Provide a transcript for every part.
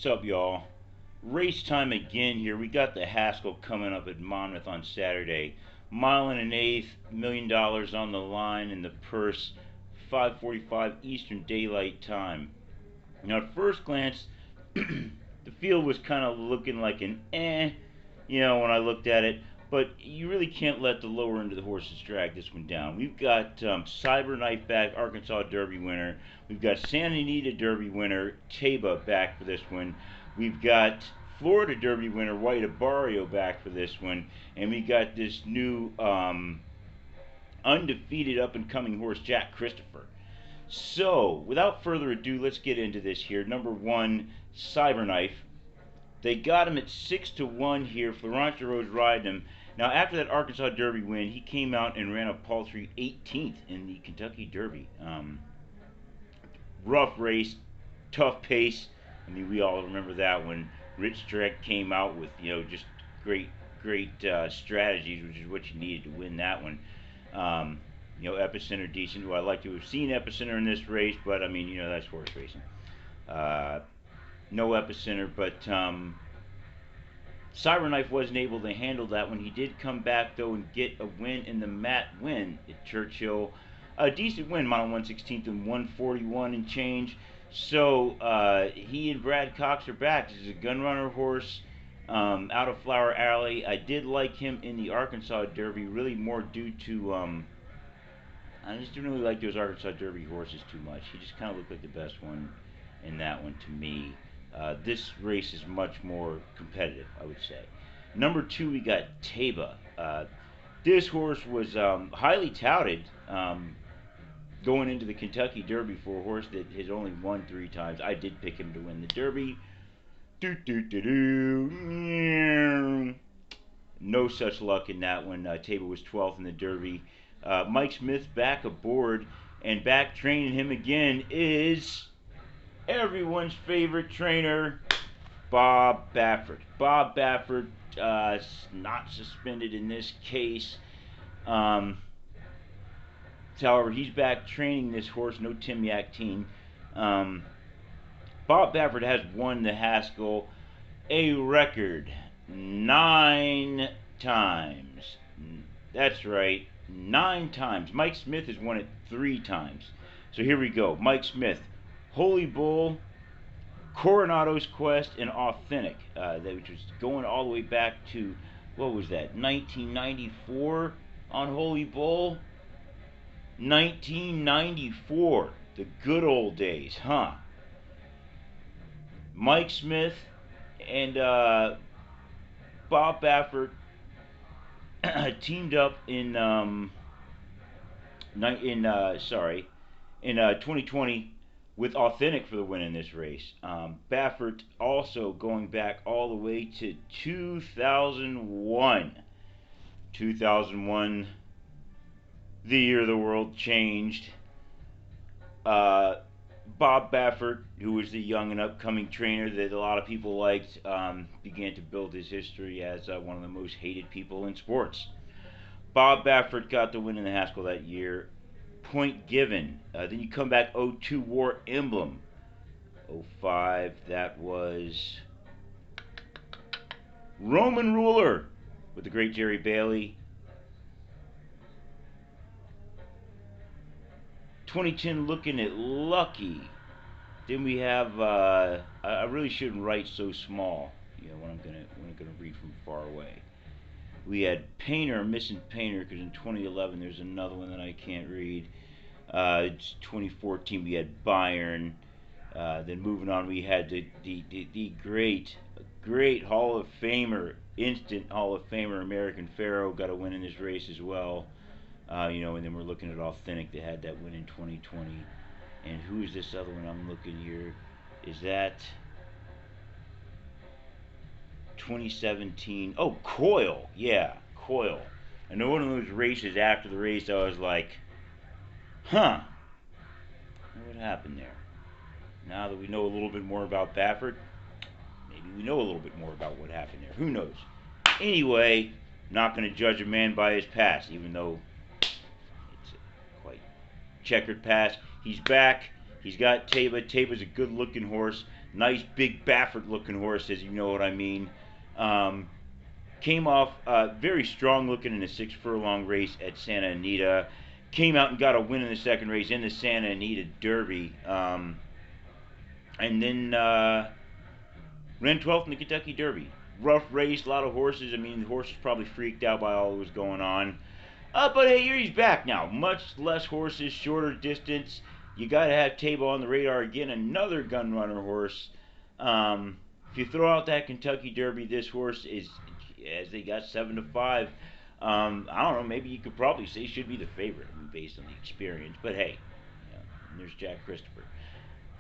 What's up, y'all? Race time again here. We got the Haskell coming up at Monmouth on Saturday. Mile and an eighth, $1 million on the line in the purse, 5:45 Eastern Daylight Time. Now, at first glance, the field was kind of looking like an when I looked at it. But you really can't let the lower end of the horses drag this one down. We've got CyberKnife back, Arkansas Derby winner. We've got Anita Derby winner, Taiba back for this one. We've got Florida Derby winner, White Abbario back for this one. And we got this new undefeated up-and-coming horse, Jack Christopher. So, without further ado, let's get into this here. Number one, CyberKnife. They got him at 6-1 here. Florent Geroux's riding him. Now, after that Arkansas Derby win, he came out and ran a paltry 18th in the Kentucky Derby. Rough race, tough pace. I mean, we all remember that when Rich Drek came out with, just great strategies, which is what you needed to win that one. Epicenter decent. Well, I'd like to have seen Epicenter in this race, but I mean, that's horse racing. No Epicenter, but CyberKnife wasn't able to handle that one. He did come back, though, and get a win in the Matt win at Churchill. A decent win, mile 1/16 and 141 and change. So he and Brad Cox are back. This is a gun runner horse out of Flower Alley. I did like him in the Arkansas Derby, really more due to I just didn't really like those Arkansas Derby horses too much. He just kind of looked like the best one in that one to me. This race is much more competitive, I would say. Number two, we got Taiba. This horse was highly touted going into the Kentucky Derby for a horse that has only won 3 times. I did pick him to win the Derby. No such luck in that one. Taiba was 12th in the Derby. Mike Smith back aboard, and back training him again is everyone's favorite trainer, Bob Baffert. Bob Baffert not suspended in this case. However, he's back training this horse, no Tim Yakteen. Bob Baffert has won the Haskell a record 9 times. That's right, 9 times. Mike Smith has won it 3 times. So here we go. Mike Smith, Holy Bull, Coronado's Quest, and Authentic, which was going all the way back to, what was that, 1994 on Holy Bull? 1994, the good old days, huh? Mike Smith and Bob Baffert teamed up in 2020 with Authentic for the win in this race. Baffert also going back all the way to 2001. 2001, the year the world changed. Bob Baffert, who was the young and upcoming trainer that a lot of people liked, began to build his history as one of the most hated people in sports. Bob Baffert got the win in the Haskell that year. Point given. Then you come back 02 War Emblem. 05, that was Roman Ruler with the great Jerry Bailey. 2010 looking at Lucky. Then we have I really shouldn't write so small, when I'm gonna read from far away. We had Painter, Missing Painter, because in 2011 there's another one that I can't read. It's 2014 we had Bayern. Then moving on, we had the great Hall of Famer, instant Hall of Famer American Pharaoh, got a win in this race as well. And then we're looking at Authentic that had that win in 2020. And who is this other one I'm looking here? Is that 2017? Oh, Coil. Yeah, Coil. I know one of those races after the race I was like, huh, what happened there? Now that we know a little bit more about Baffert, maybe we know a little bit more about what happened there. Who knows? Anyway, not going to judge a man by his past, even though it's a quite checkered past. He's back. He's got Taiba. Taiba's a good-looking horse, nice big Baffert-looking horse, as you know what I mean. Um, Came off very strong-looking in a 6 furlong race at Santa Anita. Came out and got a win in the second race in the Santa Anita Derby. And then ran 12th in the Kentucky Derby. Rough race, a lot of horses. I mean, the horse was probably freaked out by all that was going on. But hey, here he's back now. Much less horses, shorter distance. You got to have Taiba on the radar again. Another gun runner horse. If you throw out that Kentucky Derby, this horse is, as they got 7-5. I don't know. Maybe you could probably say should be the favorite, I mean, based on the experience. But hey, there's Jack Christopher.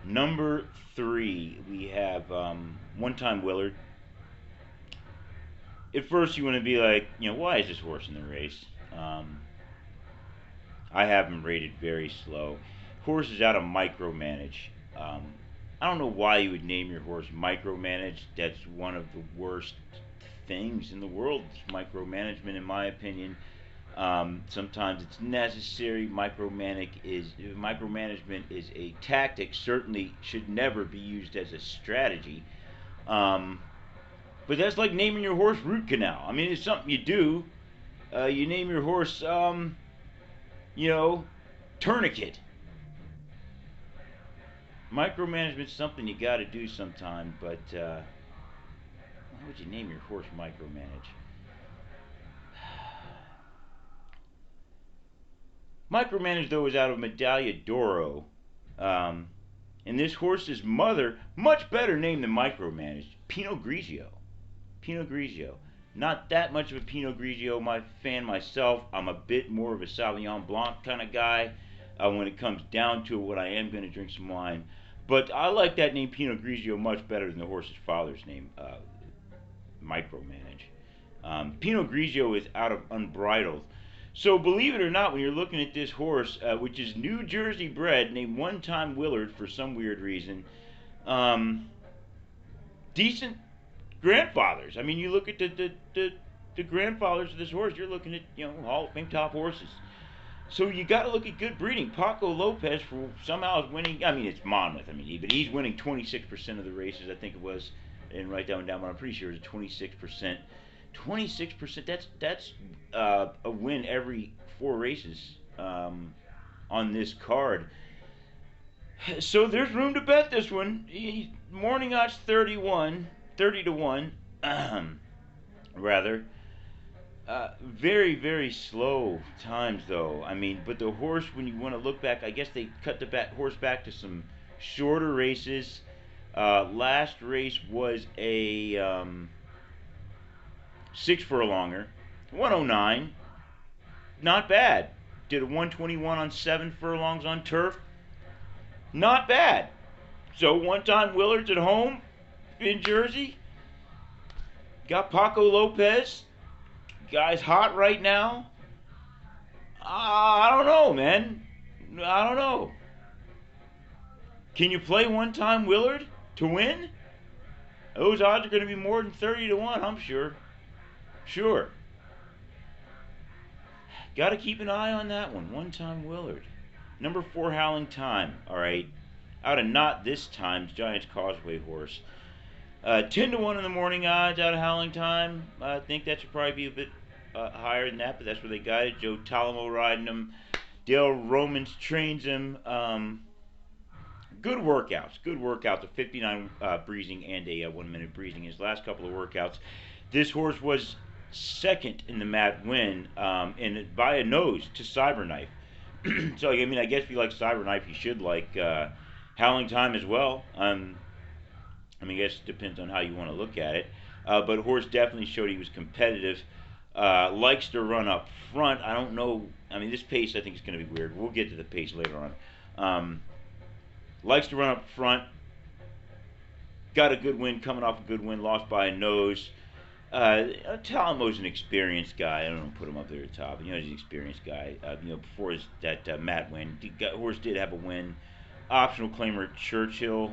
Number 3, we have One Time Willard. At first, you want to be like, why is this horse in the race? I have him rated very slow. Horse is out of micromanage. I don't know why you would name your horse micromanage. That's one of the worst things in the world. Micromanagement, in my opinion. Sometimes it's necessary. Micromanagement is a tactic. Certainly should never be used as a strategy. But that's like naming your horse root canal. I mean, it's something you do. You name your horse, tourniquet. Micromanagement's something you got to do sometime, but why would you name your horse micromanage? Micromanage, though, is out of Medaglia d'Oro. And this horse's mother, much better name than micromanage, Pinot Grigio. Pinot Grigio. Not that much of a Pinot Grigio fan myself. I'm a bit more of a Sauvignon Blanc kind of guy. When it comes down to it, what I am going to drink some wine. But I like that name Pinot Grigio much better than the horse's father's name, Micromanage. Pinot Grigio is out of Unbridled. So believe it or not, when you're looking at this horse, which is New Jersey bred, named One Time Willard for some weird reason, decent grandfathers. I mean, you look at the grandfathers of this horse, you're looking at, Hall of Fame top horses. So you got to look at good breeding. Paco Lopez for somehow is winning. I mean, it's Monmouth. But he's winning 26% of the races. I think it was. I didn't write that one down, but I'm pretty sure it's 26%. 26%. That's a win every 4 races on this card. So there's room to bet this one. Morning odds 30 to 1, rather. Very, very slow times, though. But the horse, when you want to look back, I guess they cut the horse back to some shorter races. Last race was a 6 furlonger, 109. Not bad. Did a 121 on 7 furlongs on turf. Not bad. So One Time Willard's at home in Jersey. Got Paco Lopez. Guy's hot right now. I don't know, man. I don't know. Can you play One Time Willard to win? Those odds are going to be more than 30 to 1, I'm sure. Sure. Got to keep an eye on that one. One Time Willard. Number 4, Howling Time. All right. Out of Not This Time's Giants Causeway horse. 10 to 1 in the morning odds out of Howling Time. I think that should probably be a bit higher than that, but that's where they got it. Joe Talamo riding him. Dale Romans trains him. Good workouts. A 59 breezing and a 1-minute breezing. His last couple of workouts. This horse was second in the Mat win, and by a nose to CyberKnife. So, I guess if you like CyberKnife, you should like Howling Time as well. I guess it depends on how you want to look at it. But horse definitely showed he was competitive. Likes to run up front. I don't know. This pace I think is going to be weird. We'll get to the pace later on. Likes to run up front. Got a good win, coming off a good win. Lost by a nose. Talamo's an experienced guy. I don't know, put him up there at the top. He's an experienced guy. Before that Mat win, horse did have a win. Optional claimer Churchill.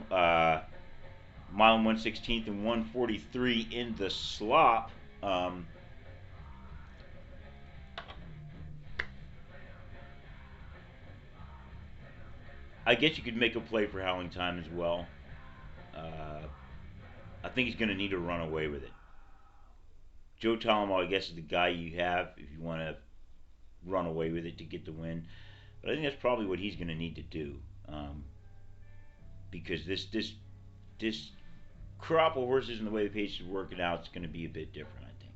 Mile and 1/16 and 143 in the slop. I guess you could make a play for Howling Time as well. Uh, I think he's going to need to run away with it. Joe Talamo, I guess, is the guy you have if you want to run away with it to get the win. But I think that's probably what he's going to need to do, because this crop of horses and the way the pace is working out is going to be a bit different, I think.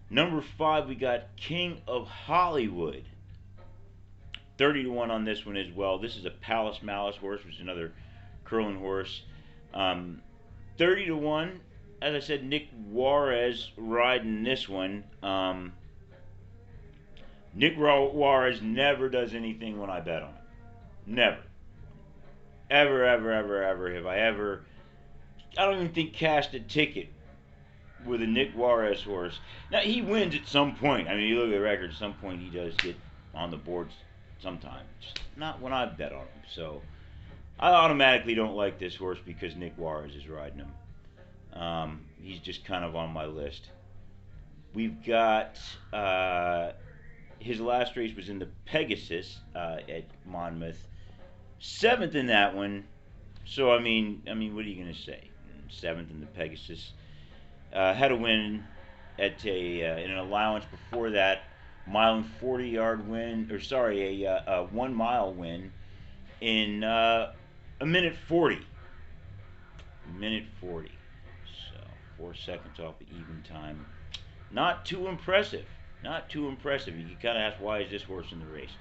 Number 5, we got King of Hollywood. 30-1 on this one as well. This is a Palace Malice horse, which is another curling horse. 30-1. As I said, Nick Juarez riding this one. Nick Juarez never does anything when I bet on it. Never. Ever, ever, ever, ever have I ever... I don't even think cashed a ticket with a Nick Juarez horse. Now, he wins at some point. I mean, you look at the record, at some point he does get on the boards sometime. Just not when I bet on him. So, I automatically don't like this horse because Nick Juarez is riding him. He's just kind of on my list. We've got... his last race was in the Pegasus at Monmouth. 7th in that one. So, I mean, what are you going to say? 7th in the Pegasus. Had a win at in an allowance before that. Mile and 40-yard win, or sorry, a 1 mile win in a minute 40. Minute 40. So, 4 seconds off the even time. Not too impressive. Not too impressive. You can kind of ask, why is this horse in the race?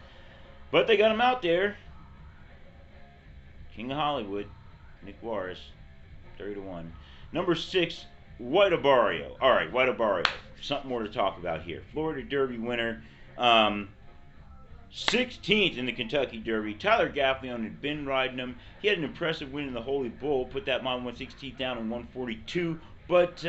But they got him out there. King of Hollywood, Nick Juarez, 30-1. Number 6, White Abbario. All right, White Abbario. Something more to talk about here. Florida Derby winner. 16th in the Kentucky Derby. Tyler Gaffleon had been riding him. He had an impressive win in the Holy Bull. Put that mile 116th down in 142. But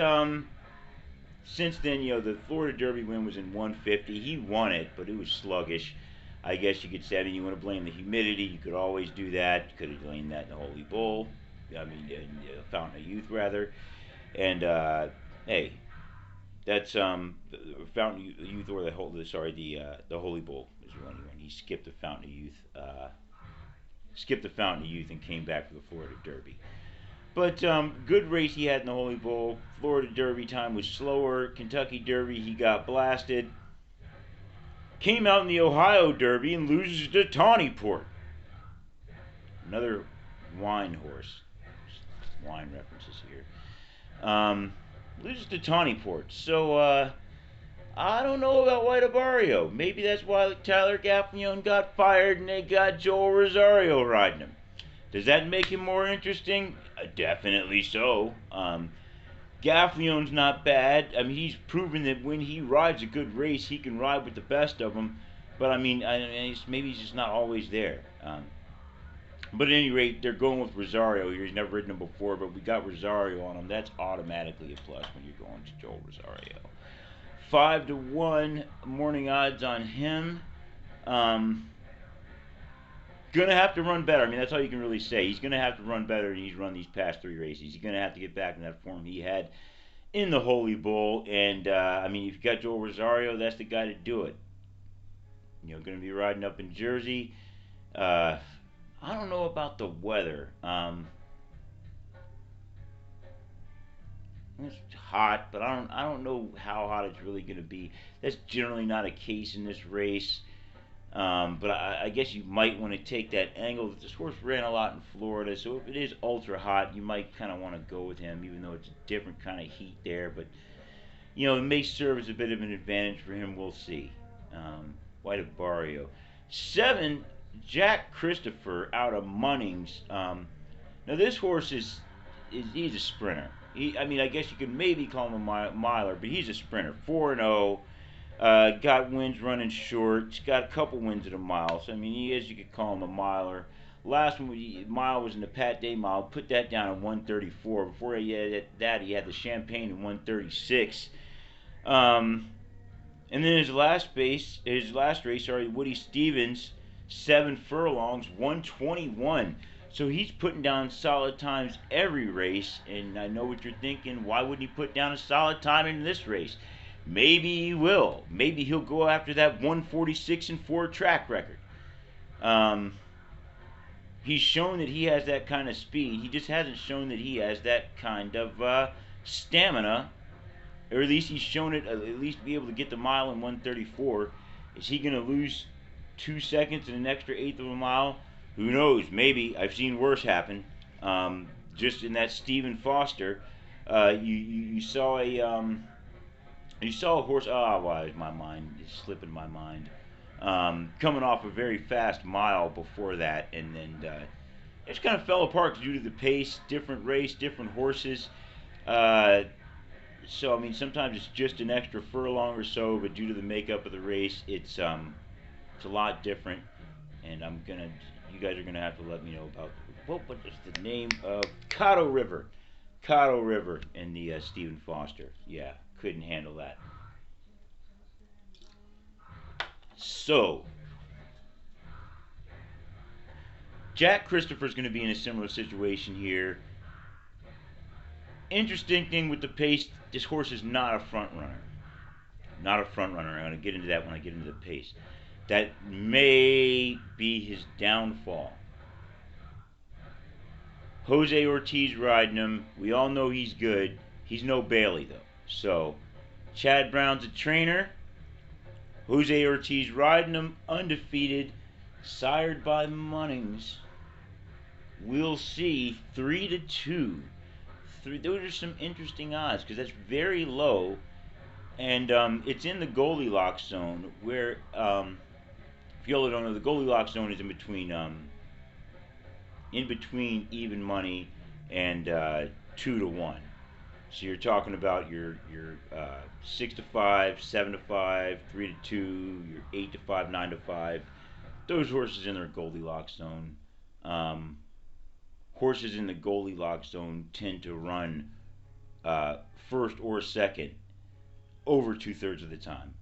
since then, the Florida Derby win was in 150. He won it, but it was sluggish. I guess you could say, you want to blame the humidity. You could always do that. You could have blamed that in the Holy Bull. Fountain of Youth, rather. And, hey, that's Fountain of Youth, or the Holy Bull is one. He skipped the Fountain of Youth, and came back for the Florida Derby. But good race he had in the Holy Bull. Florida Derby time was slower. Kentucky Derby, he got blasted. Came out in the Ohio Derby and loses to Tawnyport. Another wine horse. Wine references here. Loses to Tawnyport. So, I don't know about White Abbario. Maybe that's why Tyler Gaffleon got fired and they got Joel Rosario riding him. Does that make him more interesting? Definitely so. Gaffleon's not bad. He's proven that when he rides a good race, he can ride with the best of them. But, maybe he's just not always there. But at any rate, they're going with Rosario here. He's never ridden him before, but we got Rosario on him. That's automatically a plus when you're going to Joel Rosario. 5-1 morning odds on him. Gonna have to run better. That's all you can really say. He's gonna have to run better than he's run these past 3 races. He's gonna have to get back in that form he had in the Holy Bull. And if you got Joel Rosario, that's the guy to do it. Gonna be riding up in Jersey. I don't know about the weather. It's hot, but I don't know how hot it's really gonna be. That's generally not a case in this race. But I guess you might want to take that angle. This horse ran a lot in Florida, so if it is ultra hot, you might kind of want to go with him, even though it's a different kind of heat there. But, it may serve as a bit of an advantage for him. We'll see. White Abbario. 7, Jack Christopher out of Munnings. Now, this horse he's a sprinter. I guess you could maybe call him a miler, but he's a sprinter. 4-0. Got wins running short. Got a couple wins at a mile. So, you could call him a miler. Last mile was in the Pat Day mile. Put that down at 134. Before he had that, he had the Champagne at 136. And then his last race, Woody Stevens, 7 furlongs, 121. So he's putting down solid times every race. And I know what you're thinking. Why wouldn't he put down a solid time in this race? Maybe he will. Maybe he'll go after that 146-4 track record. he's shown that he has that kind of speed. He just hasn't shown that he has that kind of stamina, or at least he's shown it. At least be able to get the mile in 1:34. Is he going to lose 2 seconds and an extra eighth of a mile? Who knows? Maybe. I've seen worse happen. Just in that Stephen Foster, you saw a horse. Ah, why is my mind is slipping my mind? Coming off a very fast mile before that, and then it just kind of fell apart due to the pace, different race, different horses. So I mean, sometimes it's just an extra furlong or so, but due to the makeup of the race, it's a lot different. And you guys are gonna have to let me know about what is the name of Caddo River, and the Stephen Foster. Yeah, couldn't handle that. So Jack Christopher's going to be in a similar situation here. Interesting thing with the pace, this horse is not a front runner. Not a front runner. I'm going to get into that when I get into the pace. That may be his downfall. Jose Ortiz riding him. We all know he's good. He's no Bailey, though. So, Chad Brown's a trainer. Jose Ortiz riding him, undefeated, sired by Munnings. We'll see 3-2. Those are some interesting odds because that's very low, and it's in the Goldilocks zone. Where, if y'all don't know, the Goldilocks zone is in between even money and 2-1. So you're talking about your 6-5, 7-5, 3-2, your 8-5, 9-5. Those horses in their Goldilocks zone. Horses in the Goldilocks zone tend to run first or second over 2/3 of the time.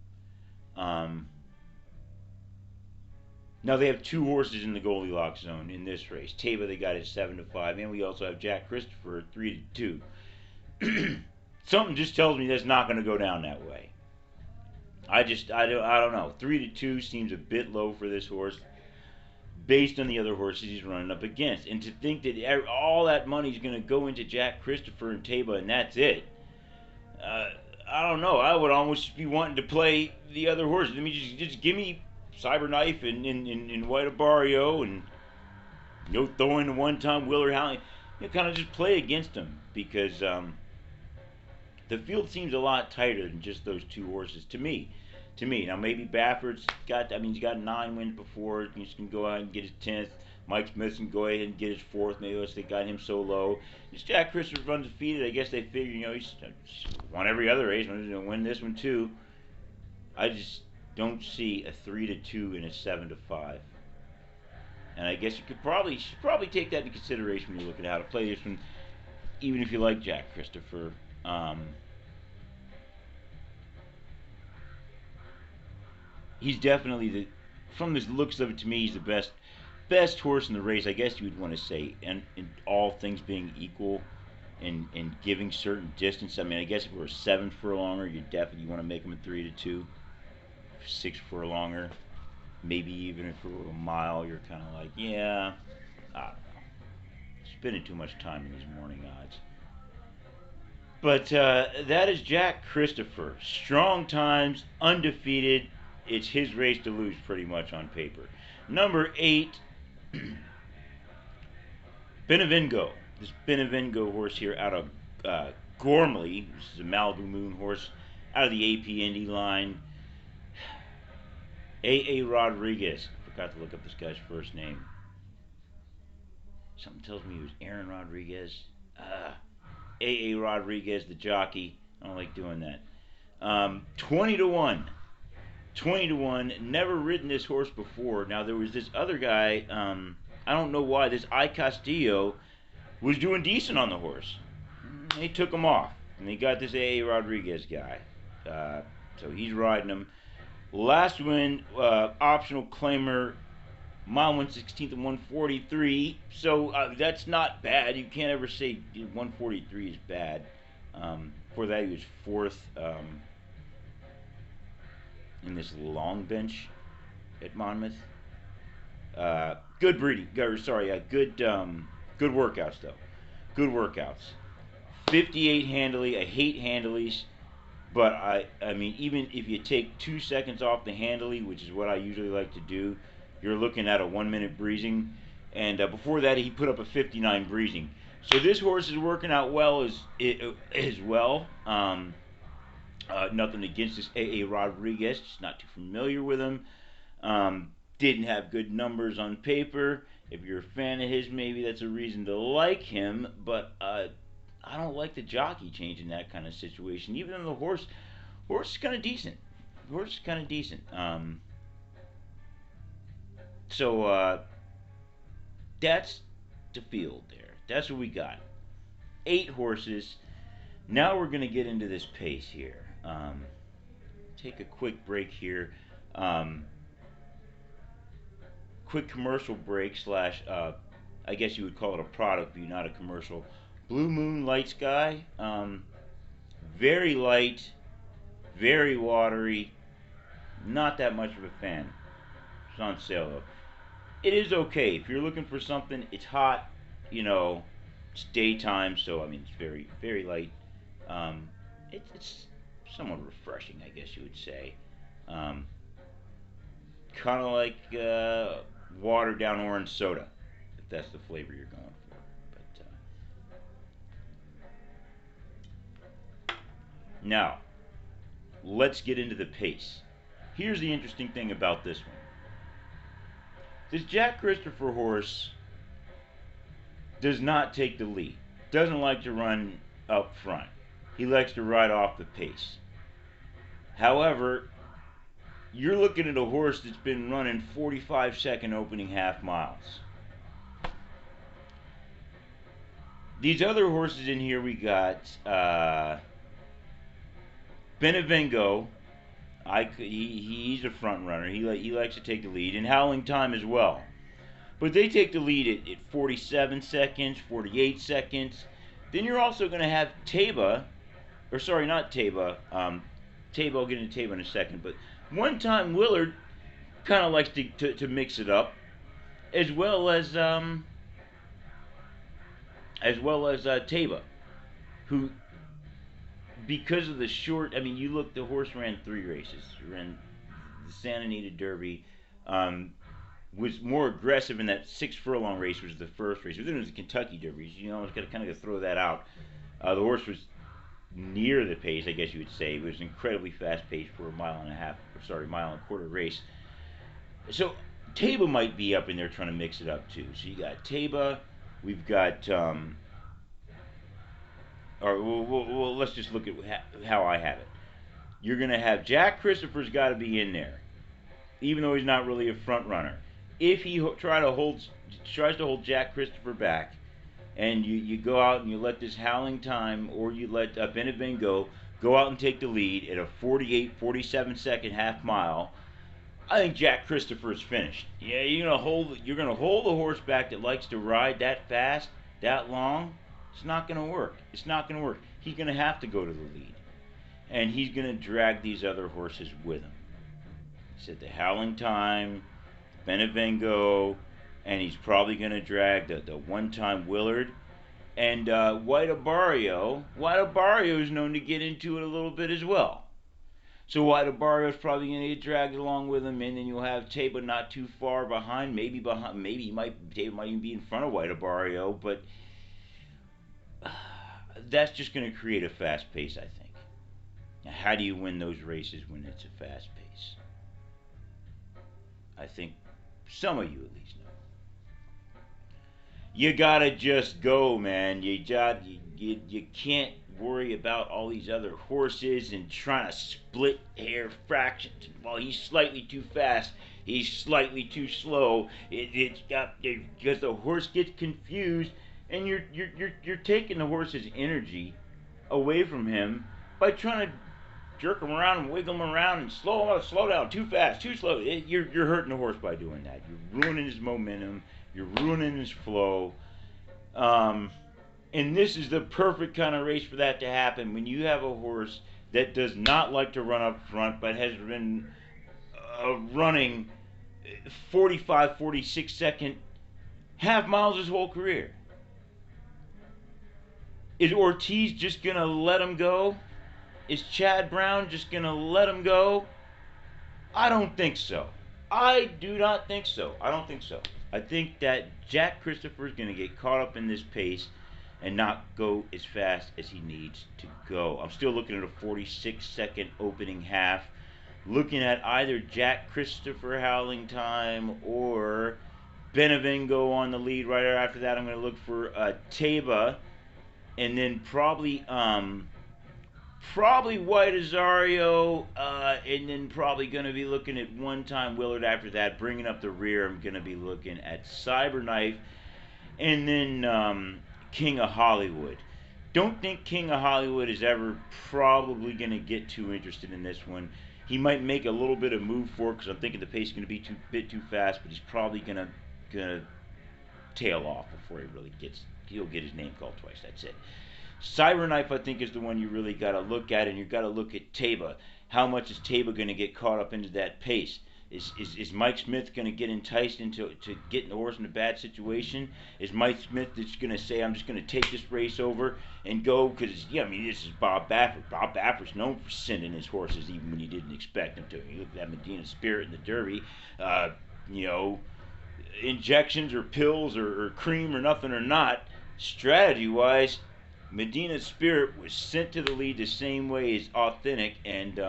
Now they have two horses in the Goldilocks zone in this race. Taiba they got at 7-5, and we also have Jack Christopher at 3-2. Something just tells me that's not going to go down that way. I don't know. 3-2 seems a bit low for this horse, based on the other horses he's running up against. And to think that all that money is going to go into Jack Christopher and Taiba and that's it, I don't know. I would almost be wanting to play the other horses. I mean, just give me CyberKnife and White Abbario and throw in the one-time Willer Howling. Kind of just play against them because the field seems a lot tighter than just those two horses to me. Now maybe Baffert's he's got 9 wins before. He can go out and get his 10th. Mike Smith can go ahead and get his 4th. Maybe they got him so low. This Jack Christopher undefeated. I guess they figure, he's won every other race. He's going to win this one too. I just don't see a 3-2 and a 7-5. And I guess you should probably take that into consideration when you look at how to play this one, even if you like Jack Christopher. He's definitely from the looks of it to me, he's the best horse in the race. I guess you would want to say, and in all things being equal, and giving certain distance. I mean, I guess if it were 7 furlonger, you definitely want to make him a 3-2. 6 furlonger, maybe even if it were a mile, you're kind of like, yeah, I don't know. Spending too much time in these morning odds. But that is Jack Christopher. Strong times, undefeated. It's his race to lose pretty much on paper. Number 8, Benevengo. This Benevengo horse here out of Gormley. This is a Malibu Moon horse out of the AP Indy line. A.A. Rodriguez. I forgot to look up this guy's first name. Something tells me he was Aaron Rodriguez. A.A. Rodriguez, the jockey. I don't like doing that. 20-1. 20-1. Never ridden this horse before. Now, there was this other guy. I don't know why. This I Castillo was doing decent on the horse. They took him off. And they got this A.A. Rodriguez guy. So he's riding him. Last win, optional claimer, mile 1/16 and 143. So that's not bad. You can't ever say 143 is bad. For that, he was 4th in this long bench at Monmouth. good breeding, or sorry, good workouts though. Good workouts. 58 handily. I hate handilies, but I mean, even if you take 2 seconds off the handily, which is what I usually like to do, you're looking at a 1 minute breezing. And before that, he put up a 59 breezing. So this horse is working out well as well. Nothing against this A.A. Rodriguez, just not too familiar with him. Didn't have good numbers on paper. If you're a fan of his, maybe that's a reason to like him. But I don't like the jockey change in that kind of situation. Even though the horse is kind of decent. The horse is kind of decent. So that's the field there. That's what we got. 8 horses. Now we're going to get into this pace here. Take a quick break here. Quick commercial break slash, I guess you would call it a product view, not a commercial. Blue Moon Light Sky. Very light, very watery. Not that much of a fan. It's on sale though. It is okay if you're looking for something. It's hot, it's daytime, so I mean it's very very light. It's somewhat refreshing, I guess you would say. Kind of like watered down orange soda, if that's the flavor you're going for. But now, let's get into the pace. Here's the interesting thing about this one. This Jack Christopher horse does not take the lead. Doesn't like to run up front. He likes to ride off the pace. However, you're looking at a horse that's been running 45-second opening half miles. These other horses in here, we got Benevengo. He's a front runner. He likes to take the lead, and Howling Time as well. But they take the lead at 47 seconds, 48 seconds. Then you're also going to have Taiba, or sorry, not Taiba. Taiba, I'll get into Taiba in a second. But One Time Willard kind of likes to mix it up, as well as Taiba, who, because of the short, I mean, you look, the horse ran 3 races. He ran the Santa Anita Derby, was more aggressive in that 6 furlong race, which was the first race. But then it was the Kentucky Derby. I was kind of throw that out. The horse was near the pace, I guess you would say. It was incredibly fast paced for a mile and a quarter race. So Taiba might be up in there trying to mix it up too. So you got Taiba, we've got, well, let's just look at how I have it. You're going to have Jack Christopher's got to be in there, even though he's not really a front runner. If he tries to hold Jack Christopher back, and you go out and you let this Howling Time, or you let Benevengo go out and take the lead at a 48, 47 second half mile, I think Jack Christopher is finished. Yeah, you're gonna hold the horse back that likes to ride that fast, that long. It's not gonna work. It's not gonna work. He's gonna have to go to the lead, and he's gonna drag these other horses with him. He said the Howling Time, Benevengo, and he's probably going to drag the One Time Willard. And White Abbario. White Abbario is known to get into it a little bit as well. So White Abbario is probably going to get dragged along with him, and then you'll have Taiba not too far behind. Maybe Taiba might even be in front of White Abbario, but that's just going to create a fast pace, I think. Now, how do you win those races when it's a fast pace? I think some of you at least know. You gotta just go, man. You can't worry about all these other horses and trying to split hair fractions. Well, he's slightly too fast. He's slightly too slow. Because the horse gets confused, and you're taking the horse's energy away from him by trying to jerk him around and wiggle him around and slow down, too fast, too slow. You're hurting the horse by doing that. You're ruining his momentum. You're ruining his flow. And this is the perfect kind of race for that to happen, when you have a horse that does not like to run up front, but has been running 45, 46 second half miles his whole career. Is Ortiz just going to let him go? Is Chad Brown just going to let him go? I don't think so. I do not think so. I don't think so. I think that Jack Christopher is going to get caught up in this pace and not go as fast as he needs to go. I'm still looking at a 46-second opening half. Looking at either Jack Christopher howling time or Benavengo on the lead. Right after that, I'm going to look for Taiba, and then probably White Abbario, and then probably going to be looking at one time Willard after that. Bringing up the rear, I'm going to be looking at CyberKnife, and then King of Hollywood. Don't think King of Hollywood is ever probably going to get too interested in this one. He might make a little bit of move for it because I'm thinking the pace is going to be a bit too fast, but he's probably going to tail off before he'll get his name called twice. That's it. CyberKnife, I think, is the one you really got to look at, and you got to look at Taiba. How much is Taiba going to get caught up into that pace? Is Mike Smith going to get enticed into getting the horse in a bad situation? Is Mike Smith just going to say, I'm just going to take this race over and go? Because, yeah, I mean, this is Bob Baffert. Bob Baffert's known for sending his horses even when you didn't expect him to. You look at that Medina Spirit in the Derby, you know, injections or pills or cream or nothing or not, strategy-wise, Medina Spirit was sent to the lead the same way as Authentic, and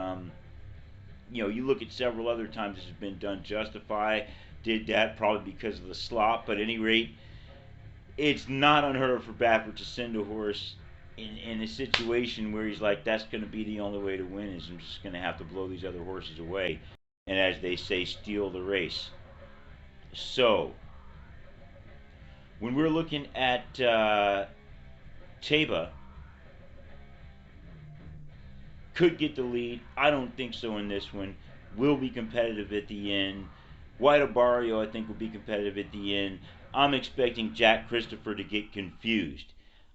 you look at several other times this has been done. Justify did that probably because of the slop, but at any rate, it's not unheard of for Baffert to send a horse in a situation where he's like, that's going to be the only way to win, is I'm just going to have to blow these other horses away, and as they say, steal the race. So, when we're looking at Taiba, could get the lead. I don't think so in this one. Will be competitive at the end. White Abbario, I think, will be competitive at the end. I'm expecting Jack Christopher to get confused.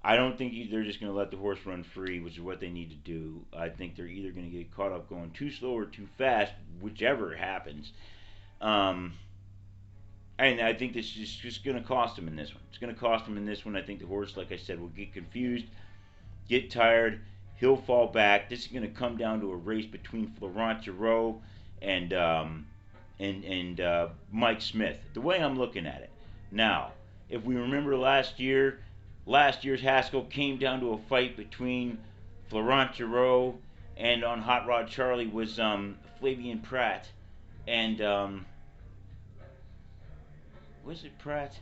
I don't think they're just going to let the horse run free, which is what they need to do. I think they're either going to get caught up going too slow or too fast, whichever happens. And I think this is just going to cost him in this one. It's going to cost him in this one. I think the horse, like I said, will get confused, get tired. He'll fall back. This is going to come down to a race between Florent Geroux and Mike Smith. The way I'm looking at it. Now, if we remember last year's Haskell came down to a fight between Florent Geroux and on Hot Rod Charlie was Flavien Prat. And was it Pratt?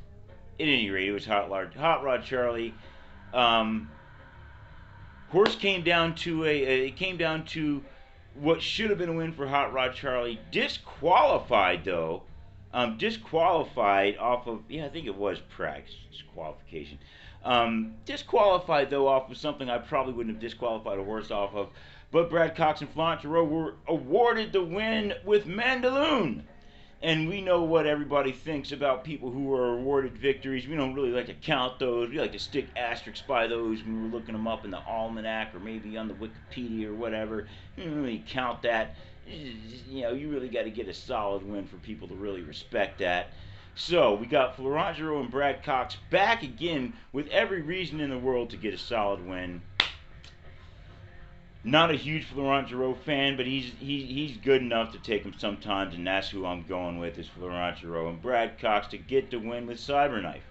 At any rate, it was Hot Rod Charlie. Horse came down to what should have been a win for Hot Rod Charlie. Disqualified though. Disqualified off of, I think it was Pratt disqualification. Disqualified though off of something I probably wouldn't have disqualified a horse off of. But Brad Cox and Florent Geroux were awarded the win with Mandaloun. And we know what everybody thinks about people who are awarded victories. We don't really like to count those. We like to stick asterisks by those when we're looking them up in the almanac or maybe on the Wikipedia or whatever. We don't really count that. You really got to get a solid win for people to really respect that. So we got Florent Geroux and Brad Cox back again with every reason in the world to get a solid win. Not a huge Florent Geroux fan, but he's good enough to take him sometimes, and that's who I'm going with is Florent Geroux and Brad Cox to get the win with CyberKnife.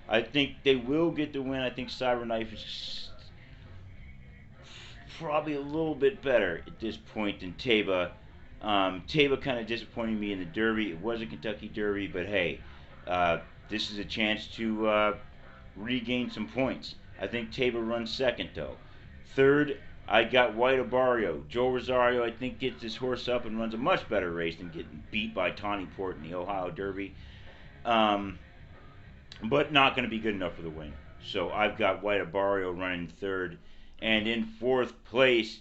I think they will get the win. I think CyberKnife is probably a little bit better at this point than Taiba. Taiba kind of disappointed me in the Derby. It was a Kentucky Derby, but hey, this is a chance to regain some points. I think Taiba runs second, though. Third, I got White Abbario. Joe Rosario, I think, gets this horse up and runs a much better race than getting beat by Tawny Port in the Ohio Derby. But not going to be good enough for the win. So I've got White Abbario running third. And in fourth place,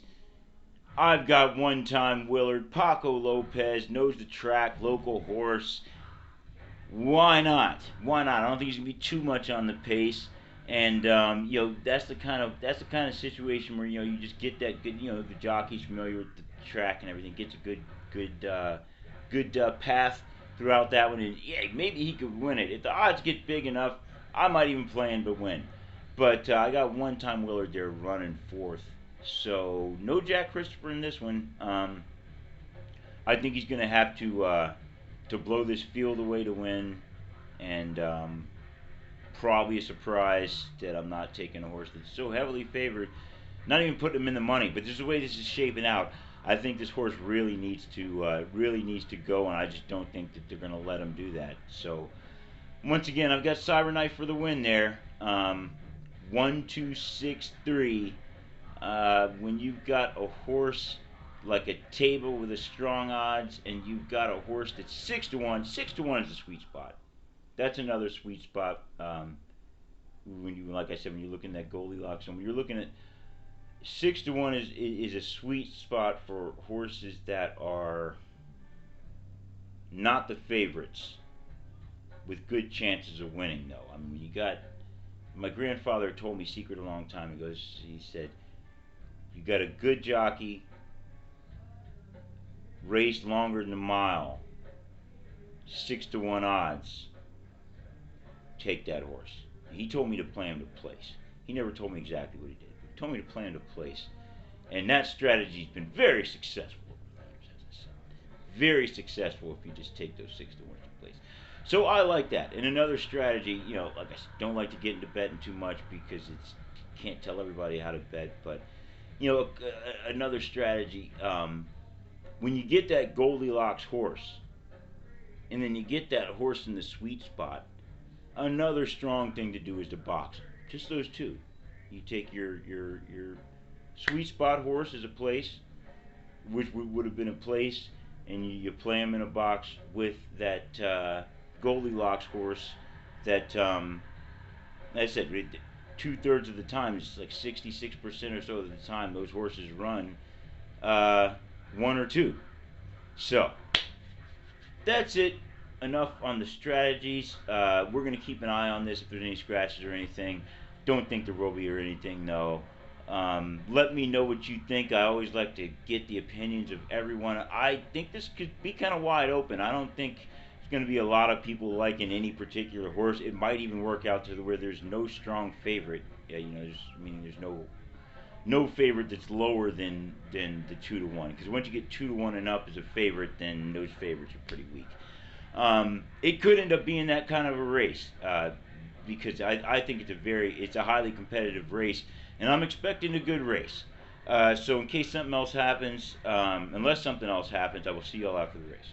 I've got one-time Willard. Paco Lopez, knows the track, local horse. Why not? Why not? I don't think he's going to be too much on the pace. And that's the kind of situation where you just get that good. The jockey's familiar with the track and everything, gets a good path throughout that one, and yeah, maybe he could win it. If the odds get big enough, I might even play him to win. But I got one time Willard there running fourth. So no Jack Christopher in this one. I think he's going to have to blow this field away to win, and probably a surprise that I'm not taking a horse that's so heavily favored. Not even putting him in the money, but just the way this is shaping out, I think this horse really needs to go, and I just don't think that they're going to let him do that. So once again, I've got CyberKnife for the win there. 1, 2, 6, 3. When you've got a horse like a Taiba with a strong odds, and you've got a horse that's 6 to 1. 6 to 1 is a sweet spot. That's another sweet spot. When you, like I said, when you're looking at Goldilocks, and when you're looking at 6 to 1 is a sweet spot for horses that are not the favorites with good chances of winning, though. I mean, you got, my grandfather told me secret a long time ago. He said, you got a good jockey, raced longer than a mile, 6 to 1 odds, take that horse. He told me to play him to place. He never told me exactly what he did. He told me to play him to place. And that strategy's been very successful. Very successful if you just take those 6 to 1 to place. So I like that. And another strategy, you know, like I said, don't like to get into betting too much because it's can't tell everybody how to bet. But, you know, another strategy, when you get that Goldilocks horse, and then you get that horse in the sweet spot, another strong thing to do is to box. Just those two. You take your sweet spot horse as a place, which would have been a place, and you play him in a box with that Goldilocks horse that, like I said, 2/3 of the time, it's like 66% or so of the time, those horses run 1 or 2. So, that's it. Enough on the strategies. We're going to keep an eye on this if there's any scratches or anything. Don't think there will be or anything, no. Let me know what you think. I always like to get the opinions of everyone. I think this could be kind of wide open. I don't think there's going to be a lot of people liking any particular horse. It might even work out to where there's no strong favorite. Yeah, you know, there's no favorite that's lower than the 2 to 1. Because once you get 2 to 1 and up as a favorite, then those favorites are pretty weak. It could end up being that kind of a race because I think it's a highly competitive race, and I'm expecting a good race. So in case something else happens, unless something else happens, I will see y'all after the race.